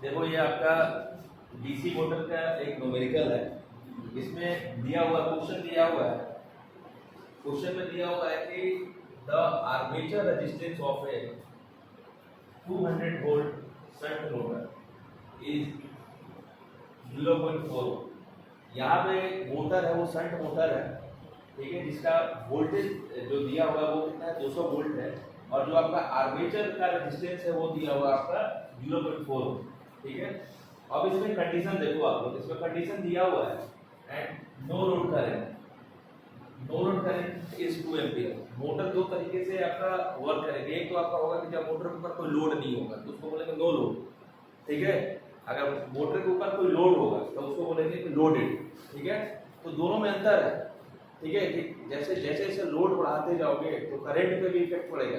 देखो ये आपका डीसी मोटर का एक न्यूमेरिकल है। इसमें दिया हुआ क्वेश्चन में दिया हुआ है कि the armature resistance of A 200 volt shunt motor is 0.4। यहाँ पे मोटर है वो शंट मोटर है, ठीक है, जिसका वोल्टेज जो दिया हुआ है वो कितना है, 200 वोल्ट है। और जो आपका आर्मेचर का रेजिस्टेंस है वो दिया हुआ आपका 0.4, ठीक है। अब इसमें कंडीशन देखो आप लोग, इसमें कंडीशन दिया हुआ है and no load current is 2 ampere. Motor दो तरीके से आपका वर्क करेगी। एक तो आपका होगा कि जब मोटर के ऊपर कोई लोड नहीं होगा तो उसको बोलेंगे नो लोड, ठीक है। अगर मोटर के ऊपर कोई लोड होगा तो उसको बोलेंगे कि लोडेड, ठीक है। तो दोनों में अंतर है, ठीक है, कि जैसे जैसे लोड बढ़ाते जाओगे तो करंट पे भी इफेक्ट पड़ेगा,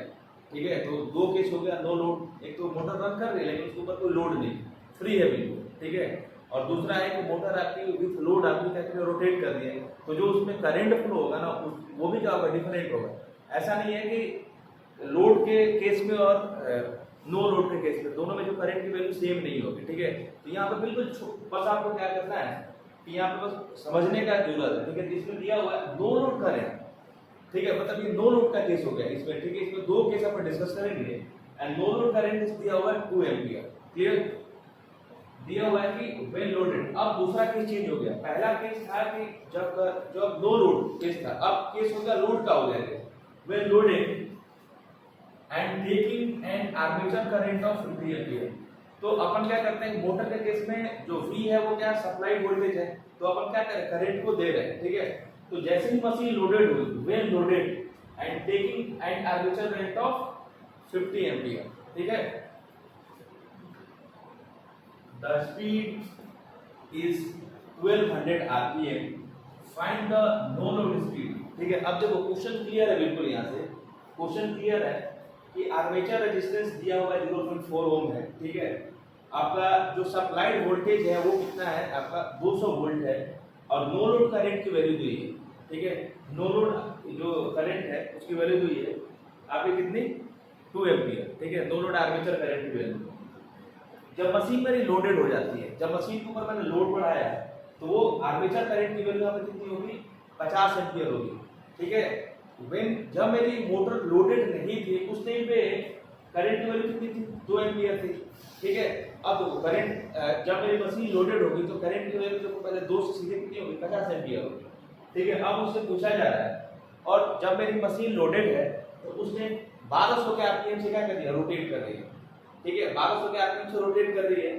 ठीक है। तो दो केस हो गया नो लोड, एक तो मोटर रन कर रही है लेकिन उसके ऊपर कोई लोड नहीं, फ्री है बिल्कुल, ठीक है। और दूसरा है कि मोटर आपकी विथ लोड आपकी क्या करें, रोटेट कर रही है, तो जो उसमें करंट फ्लो होगा ना वो भी क्या होगा, डिफरेंट होगा। ऐसा नहीं है कि लोड के केस में और नो लोड के केस में दोनों में जो करंट की वैल्यू सेम नहीं होगी, ठीक है। तो यहाँ पे बिल्कुल बस आपको क्या करना है कि यहाँ पे बस समझने का जरूरत है, ठीक है। जिसमें दिया हुआ है नो लोड करंट, ठीक है, मतलब ये नो लोड का केस हो गया इसमें, ठीक है। इसमें दो केस अपन डिस्कस करेंगे एंड नो लोड करंट दिया हुआ है 2 एम्पियर, क्लियर। दिया हुआ है कि व्हेन लोडेड। अब दूसरा केस चेंज हो गया। पहला केस था कि जब नो लोड केस था, अब केस हो गया लोड का हो गया। When loaded and taking an armature current of 50 ampere. तो अपन क्या करते हैं, मोटर के केस में जो V है वो क्या सप्लाई वोल्टेज है, तो अपन क्या करें, करंट को दे रहे हैं, ठीक है। तो जैसे ही मशीन लोडेड हुई, when loaded and taking an armature current of 50 ampere, ठीक है, the speed is 1200 rpm, find the no load speed, ठीक है। अब देखो क्वेश्चन क्लियर है बिल्कुल, यहाँ से क्वेश्चन क्लियर है कि आर्मेचर रेजिस्टेंस दिया हुआ है 0.4 ओम है, ठीक है। आपका जो सप्लाइड वोल्टेज है वो कितना है, आपका 200 वोल्ट है और नो लोड करंट की वैल्यू दी है, ठीक है। नो लोड जो करंट है उसकी वैल्यू दी है आपकी कितनी, 2 एम्पियर, ठीक है। नो लोड आर्मेचर करंट की वैल्यू जब मशीन मेरी लोडेड हो जाती है, जब मशीन के ऊपर मैंने लोड बढ़ाया तो वो आर्मेचर करंट की वैल्यू यहाँ पे कितनी होगी, 50 एम्पियर होगी, ठीक है। जब मेरी मोटर लोडेड नहीं थी उस टाइम पे करंट की वैल्यू कितनी थी, 2 एम्पियर थी, ठीक है। अब करंट जब मेरी मशीन लोडेड होगी तो करंट की वैल्यू देखो पहले 2 से सीधे कितनी होगी, 50 एम्पियर होगी, ठीक है। अब उससे पूछा जा रहा है और जब मेरी मशीन लोडेड है तो उसने 1200 के आरपीएम से क्या कर दिया, रोटेट कर रही है, ठीक है। 1200 के आरपीएम से रोटेट कर रही है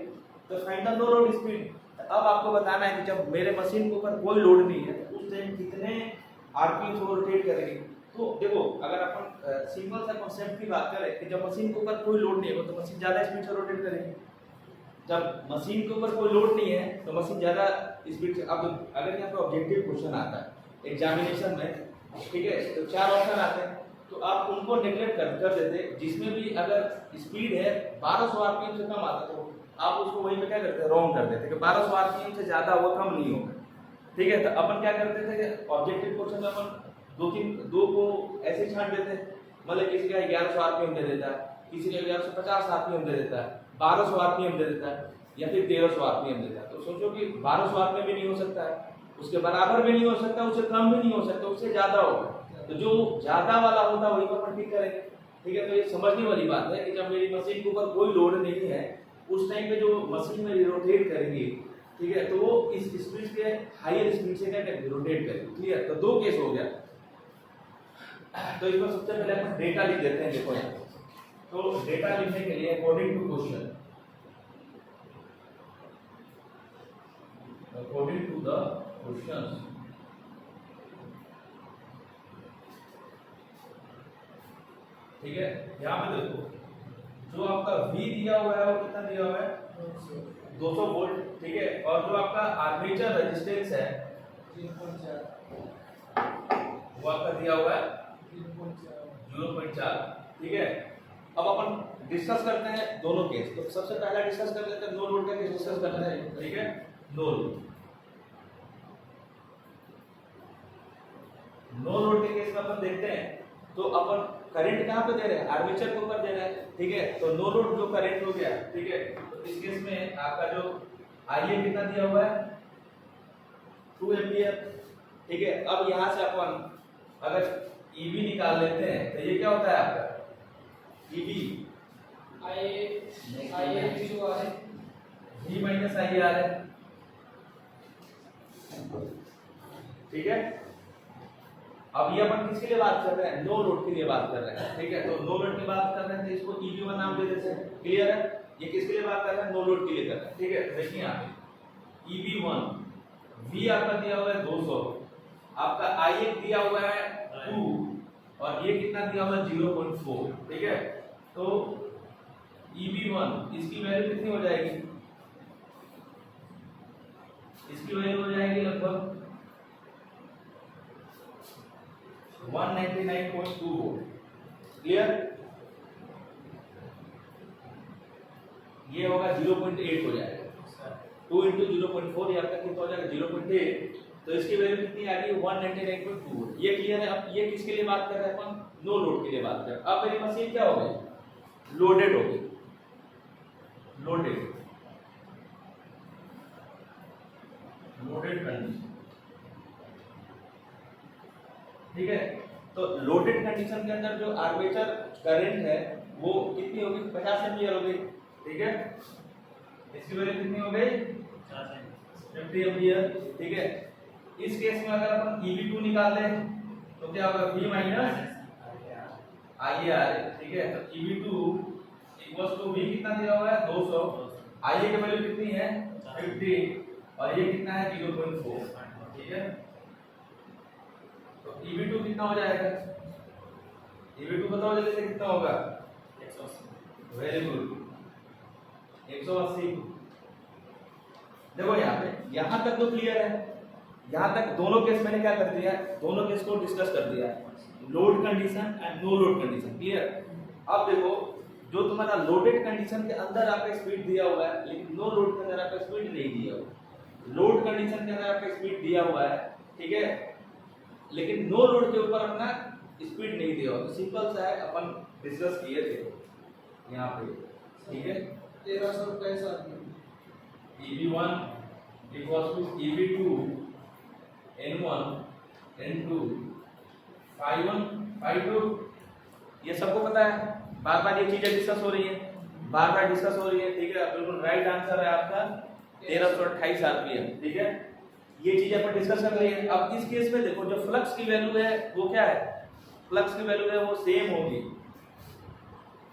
तो find the no load speed. अब आपको बताना है कि जब मेरे मशीन के ऊपर कोई लोड नहीं है तो उस टाइम कितने आरपीएम से रोटेट करेगी। तो देखो अगर अपन सिंपल सा कॉन्सेप्ट की बात करें कि जब मशीन के ऊपर कोई लोड नहीं है तो मशीन ज्यादा स्पीड से रोटेट करेगी। जब मशीन के ऊपर कोई लोड नहीं है तो मशीन ज्यादा स्पीड से। अब अगर यहाँ पे ऑब्जेक्टिव क्वेश्चन आता है एग्जामिनेशन में, ठीक है, तो 4 ऑप्शन आते हैं तो आप उनको नेग्लेक्ट कर देते। जिसमें भी अगर स्पीड है 1200 आरपीएम से कम आता तो आप उसको वहीं पे क्या करते हैं, रॉन्ग कर देते कि 1200 आरपीएम से ज्यादा हुआ कम नहीं होगा, ठीक है। तो अपन क्या करते थे कि ऑब्जेक्टिव क्वेश्चन में अपन दो को ऐसे छांट देते, मतलब किसी का 1100 आरपीएम दे देता है, किसी का 1150 आरपीएम दे देता है, 1200 आरपीएम दे देता है या फिर 1300 आरपीएम देता है। तो सोचो कि 1200 आरपीएम भी नहीं हो सकता है, उसके बराबर भी नहीं हो सकता, उससे कम भी नहीं हो सकता, उससे ज्यादा होगा। तो जो ज्यादा वाला होता है वही पर अपन ठीक करेंगे, ठीक है। तो ये समझने वाली बात है कि जब मेरी मशीन के ऊपर कोई लोड नहीं है उस टाइम पे जो मशीन मेरी रोटेट करेगी, ठीक है, तो वो इस स्पीड से हायर स्पीड से क्या करेगी, रोटेट करेगी, क्लियर। तो दो केस हो गया। तो इसमें सबसे पहले अपन डेटा लिख देते हैं। देखो यहाँ तो डेटा लिखने के लिए according to question, according to the question, ठीक है। यहाँ पे देखो जो आपका V दिया हुआ है वो कितना दिया हुआ है, 200 वोल्ट, ठीक है। और जो आपका आर्मेचर रेजिस्टेंस है 3.4 वो आपका दिया हुआ है 0.4, ठीक है। अब अपन डिस्कस करते हैं दोनों केस। तो सबसे पहला डिस्कस कर लेते हैं नो लोड का केस डिस्कस करते हैं, ठीक है। नो लोड के केस में अपन देखते हैं तो अपन करंट कहाँ पे दे रहे हैं, आर्मेचर के ऊपर दे रहे हैं, ठीक है। तो नो लोड जो करंट हो गया, ठीक है। तो इस केस में आपका जो IA कितना दिया हुआ है 2 एम्पियर, ठीक है। अब यहाँ से अपन अगर EB निकाल लेते हैं तो ये क्या होता है आपका EB IA जो आ है V माइनस IR है, ठीक है। अब ये अपन किसके लिए बात कर रहे हैं, नो लोड के लिए बात कर रहे हैं, ठीक है। तो नो लोड की बात कर रहे हैं तो इसको EB1 नाम दे देते हैं, क्लियर है। ये किसके लिए बात कर रहे हैं, नो लोड के लिए कर रहे हैं, ठीक है। देखिए यहाँ पे EB1 V आपका दिया हुआ है 200, आपका IA दिया हुआ है 2 और ये कितना दिया हुआ है 0.4, ठीक है। तो EB1 इसकी वैल्यू कितनी हो जाएगी, इसकी वैल्यू हो जाएगी लगभग 199.2 वोल्ट, क्लियर। ये होगा 0.8 हो जाएगा, 2 into 0.4 ये आपका कितना हो जाएगा 0.8, तो इसकी वैल्यू कितनी आ गई 199.2 वोल्ट, ये क्लियर है। अब ये किसके लिए बात कर रहे हैं अपन, नो लोड के लिए बात कर रहे हैं। अब मेरी मशीन क्या हो गई, लोडेड हो गई, लोडेड कंडीशन, ठीक है। तो लोडेड कंडीशन के अंदर जो आर्मेचर करंट है वो कितनी होगी 50 एम्पीयर हो गई, ठीक है। इसकी वैल्यू कितनी हो गई 50 एम्पीयर, ठीक है। इस केस में अगर अपन EB2 निकाल लें तो क्या होगा V माइनस IR, ठीक है। तो EB2 इक्वल्स टू V कितना दिया हुआ है 200, IA की वैल्यू कितनी है 50 और ये कितना है 0.4, ठीक है। तो EB2 कितना हो जाएगा, EB2 बताओ जल्दी से कितना होगा 180, वेरी गुड 180। देखो यहाँ तक तो क्लियर है, यहाँ तक दोनों केस मैंने क्या कर दिया, दोनों केस को डिस्कस कर दिया, load condition and no load condition, clear. अब देखो जो तुम्हारा लोडेड कंडीशन के अंदर आपका स्पीड दिया हुआ है लेकिन नो लोड के अंदर आपका स्पीड नहीं दिया हुआ, लोड कंडीशन के अंदर आपका स्पीड दिया हुआ है, ठीक है, लेकिन नो लोड के ऊपर अपना स्पीड नहीं दिया हुआ। तो सिंपल सा है, अपन डिस्कस किए थे यहाँ पे, ठीक है। 1327 EB1 equals to EB2 N1 N2 Phi1 Phi2, ये सबको पता है, बार बार ये चीजें डिस्कस हो रही है, बार बार डिस्कस हो रही है, ठीक है। बिल्कुल राइट आंसर है आपका 1328 RPM, ठीक है। ये चीजें अपन डिस्कस कर रही है। अब इस केस में देखो जो फ्लक्स की वैल्यू है वो क्या है, फ्लक्स की वैल्यू है वो सेम होगी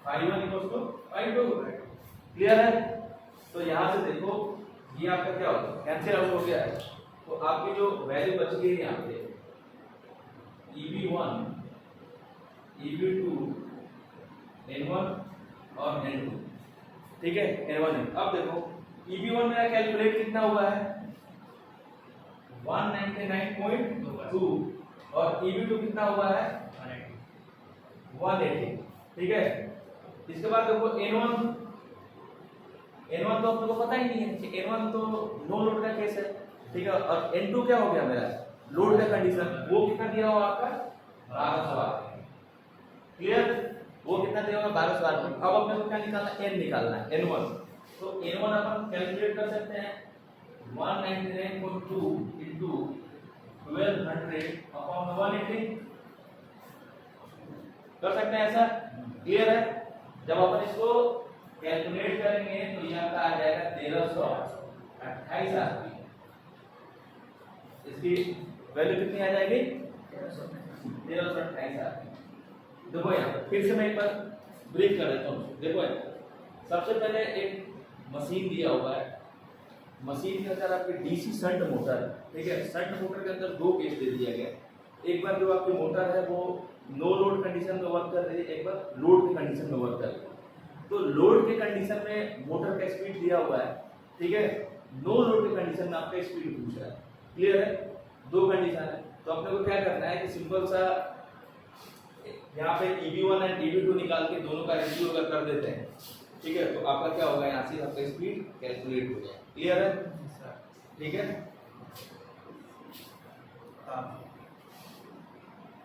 Phi1 equals to Phi2, clear है। तो यहाँ से देखो ये आपका क्या होगा कैंसिल आउट हो गया है, तो आपकी जो वैल्यू बच गई है यहाँ पे EB1 EB2 N1 और N2, ठीक है, N1 अब देखो EB1 मेरा कैलकुलेट कितना हुआ है 199.2 और EB2 कितना हुआ है 180, ठीक है। इसके बाद देखो N1 तो आपको पता ही नहीं है, N1 तो नो लोड का केस है, ठीक है। और N2 क्या हो गया मेरा लोड का कंडीशन, वो कितना दिया हुआ आपका 1200 आरपीएम, क्लियर। वो कितना दिया हुआ 1200 आरपीएम। अब अपने को क्या निकालना है, N निकालना है N1। तो N1 अपन कैलकुलेट कर सकते हैं 199.2 into 1200 अपॉन 180, कर सकते हैं ऐसा, क्लियर है। जब अपन इसको कैलकुलेट करेंगे तो यहाँ का आ जाएगा 1328 आरपीएम, इसकी वैल्यू कितनी आ जाएगी 1328 आरपीएम। देखो यहाँ पर फिर से मैं एक बार ब्रीफ कर देता हूँ। देखो सबसे पहले एक मशीन दिया हुआ है, मशीन के अंदर आपकी डीसी शंट मोटर है, ठीक है। शंट मोटर के अंदर दो केस दे दिया गया, एक बार जो आपकी मोटर है वो नो लोड कंडीशन में वर्क कर रही है, एक बार लोड की कंडीशन में वर्क कर रही है। तो लोड के कंडीशन में मोटर का स्पीड दिया हुआ है, ठीक है। नो लोड के कंडीशन में आपका स्पीड पूछ रहा है, क्लियर है। दो कंडीशन है, तो अपने को क्या करना है कि सिंपल सा यहाँ पे EB1 एंड EB2 निकाल के दोनों का रेशियो अगर कर देते हैं, ठीक है, तो आपका क्या होगा यहाँ से आपका स्पीड कैलकुलेट हो जाएगा, क्लियर है, ठीक है।